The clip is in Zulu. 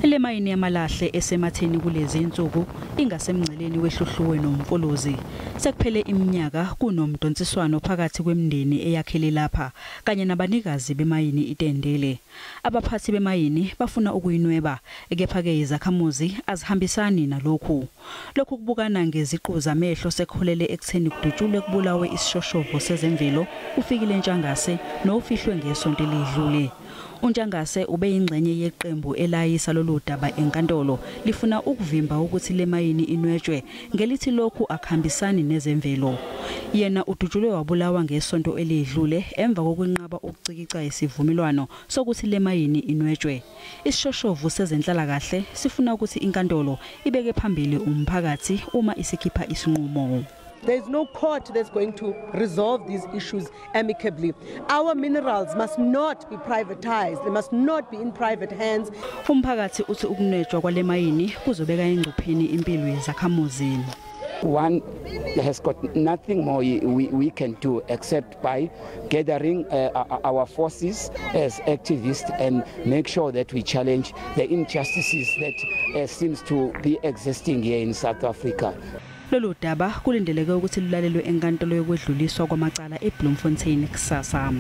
Le mayini yamalahle esematheni kulezi insuku ingasemngceleni wehluhluwe nomfolozi. Sekuphele iminyaka kunomdonsiswano phakathi kwemindeni eyakhele lapha kanye nabanikazi bemayini iTendele. Abaphathi bemayini bafuna ukuyinweba, kepha ke izakhamuzi azihambisani nalokhu. Lokhu kubukana ngeziqu zamehlo sekholele ekutheni kudutshulwe kubulawe isishoshovu sezemvelo ufikile eNtshangase nofihlwe ngesonto elidlule. uNtshangase ube ingxenye yeqembu elayisa lolu daba enkantolo lifuna ukuvimba ukuthi le mayini inwetshwe ngelithi lokhu akuhambisani nezemvelo. Yena udutshulwe wabulawa ngesonto elidlule emva kokwenqaba ukucikica isivumelwano sokuthi le mayini inwetshwe. Isishoshovu sezenhlala kahle sifuna ukuthi inkantolo ibeke phambili umphakathi uma isikhipha isinqumo. There is no court that's going to resolve these issues amicably. Our minerals must not be privatized. They must not be in private hands. Umphakathi uthi ukunwetshwa kwale mayini kuzobeka engcupheni impilo yezakhamuzi. One has got nothing more we can do except by gathering our forces as activists and make sure that we challenge the injustices that seems to be existing here in South Africa. Lolu daba kulindeleke ukuthi lulalelwe enkantolo yokwedluliswa kwamacala eBloemfontein kusasa.